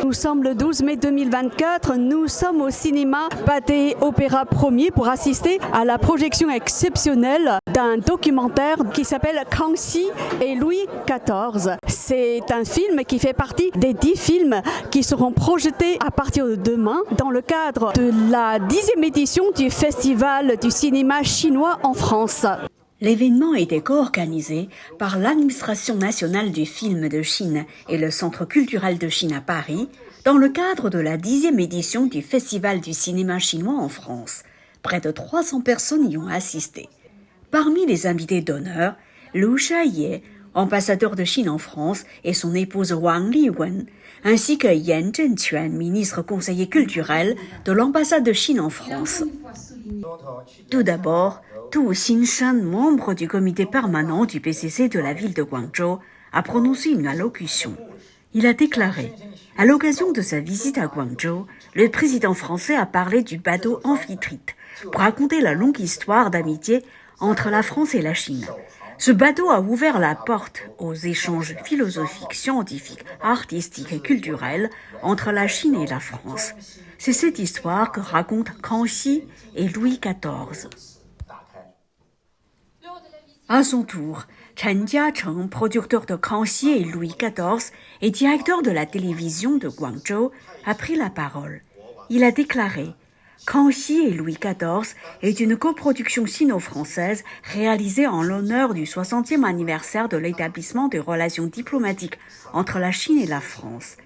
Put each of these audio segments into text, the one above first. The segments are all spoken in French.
Nous sommes le 12 mai 2024, nous sommes au cinéma Pathé Opéra Premier pour assister à la projection exceptionnelle d'un documentaire qui s'appelle Kangxi et Louis XIV. C'est un film qui fait partie des 10 films qui seront projetés à partir de demain dans le cadre de la 10e édition du Festival du cinéma chinois en France. L'événement était co-organisé par l'Administration nationale du film de Chine et le Centre culturel de Chine à Paris dans le cadre de la 10e édition du Festival du cinéma chinois en France. Près de 300 personnes y ont assisté. Parmi les invités d'honneur, Lu Shaiye, ambassadeur de Chine en France, et son épouse Wang Liwen, ainsi que Yan Zhenquan, ministre conseiller culturel de l'ambassade de Chine en France. Tout d'abord, Tu Xinshan, membre du comité permanent du PCC de la ville de Guangzhou, a prononcé une allocution. Il a déclaré « À l'occasion de sa visite à Guangzhou, le président français a parlé du bateau Amphitrite pour raconter la longue histoire d'amitié entre la France et la Chine. Ce bateau a ouvert la porte aux échanges philosophiques, scientifiques, artistiques et culturels entre la Chine et la France. C'est cette histoire que racontent Kangxi et Louis XIV. » À son tour, Chen Jiacheng, producteur de Kangxi et Louis XIV et directeur de la télévision de Guangzhou, a pris la parole. Il a déclaré « Kangxi et Louis XIV est une coproduction sino-française réalisée en l'honneur du 60e anniversaire de l'établissement des relations diplomatiques entre la Chine et la France.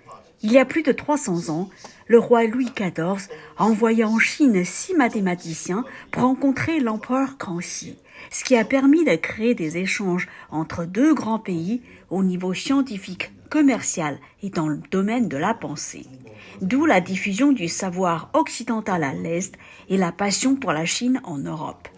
Il y a plus de 300 ans, le roi Louis XIV a envoyé en Chine 6 mathématiciens pour rencontrer l'empereur Kangxi, ce qui a permis de créer des échanges entre deux grands pays au niveau scientifique, commercial et dans le domaine de la pensée. D'où la diffusion du savoir occidental à l'Est et la passion pour la Chine en Europe.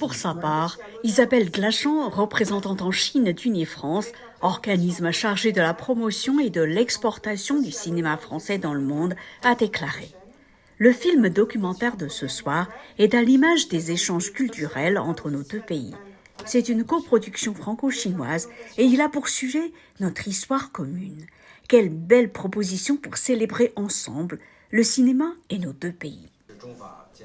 Pour sa part, Isabelle Glachan, représentante en Chine d'Unifrance, organisme chargé de la promotion et de l'exportation du cinéma français dans le monde, a déclaré « Le film documentaire de ce soir est à l'image des échanges culturels entre nos deux pays. C'est une coproduction franco-chinoise et il a pour sujet notre histoire commune. Quelle belle proposition pour célébrer ensemble le cinéma et nos deux pays. »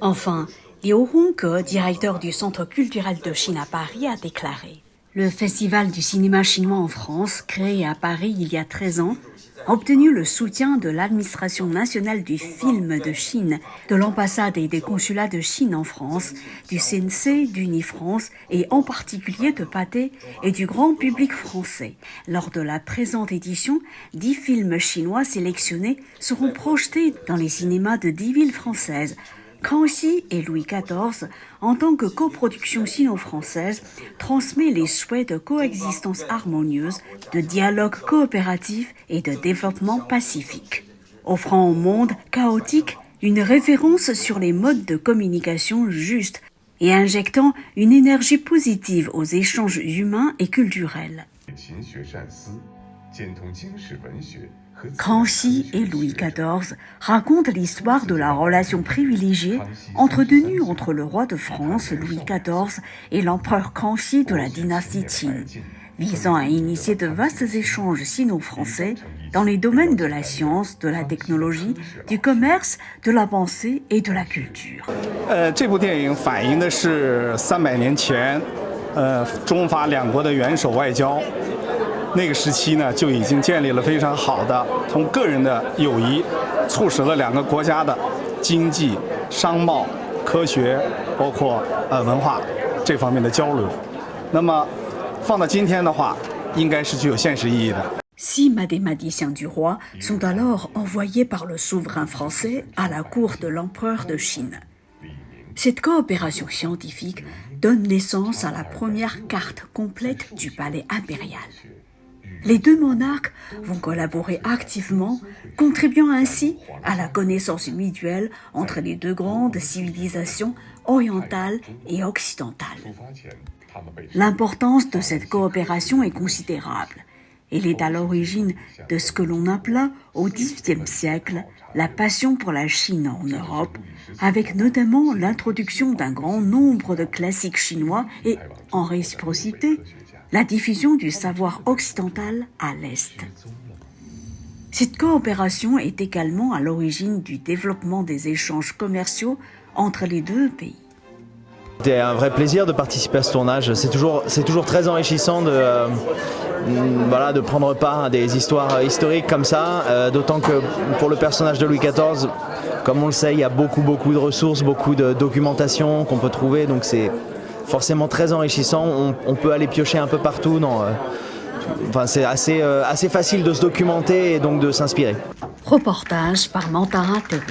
Enfin, Liu Hongke, directeur du Centre culturel de Chine à Paris, a déclaré « Le Festival du cinéma chinois en France, créé à Paris il y a 13 ans, a obtenu le soutien de l'Administration nationale du film de Chine, de l'ambassade et des consulats de Chine en France, du CNC, d'Unifrance et en particulier de Pathé et du grand public français. Lors de la présente édition, 10 films chinois sélectionnés seront projetés dans les cinémas de 10 villes françaises. Kangxi et Louis XIV, en tant que coproduction sino-française, transmet les souhaits de coexistence harmonieuse, de dialogue coopératif et de développement pacifique. Offrant au monde chaotique une référence sur les modes de communication justes et injectant une énergie positive aux échanges humains et culturels. Kangxi et Louis XIV racontent l'histoire de la relation privilégiée entretenue entre le roi de France, Louis XIV, et l'empereur Kangxi de la dynastie Qin, visant à initier de vastes échanges sino-français dans les domaines de la science, de la technologie, du commerce, de la pensée et de la culture. 这部电影反映的是300年前，中法两国的元首外交。那个时期呢，就已经建立了非常好的从个人的友谊，促使了两个国家的经济、商贸、科学，包括文化这方面的交流。那么放到今天的话，应该是具有现实意义的。 6 mathématiciens du roi sont alors envoyés par le souverain français à la cour de l'empereur de Chine. Cette coopération scientifique donne naissance à la première carte complète du palais impérial. Les deux monarques vont collaborer activement, contribuant ainsi à la connaissance mutuelle entre les deux grandes civilisations orientales et occidentales. L'importance de cette coopération est considérable. Elle est à l'origine de ce que l'on appela au XVIIIe siècle la passion pour la Chine en Europe, avec notamment l'introduction d'un grand nombre de classiques chinois et, en réciprocité, la diffusion du savoir occidental à l'Est. Cette coopération est également à l'origine du développement des échanges commerciaux entre les deux pays. C'était un vrai plaisir de participer à ce tournage. C'est toujours très enrichissant de prendre part à des histoires historiques comme ça, d'autant que pour le personnage de Louis XIV, comme on le sait, il y a beaucoup de ressources, beaucoup de documentation qu'on peut trouver, donc c'est forcément très enrichissant. On peut aller piocher un peu partout. C'est assez facile de se documenter et donc de s'inspirer. Reportage par Mantara TV.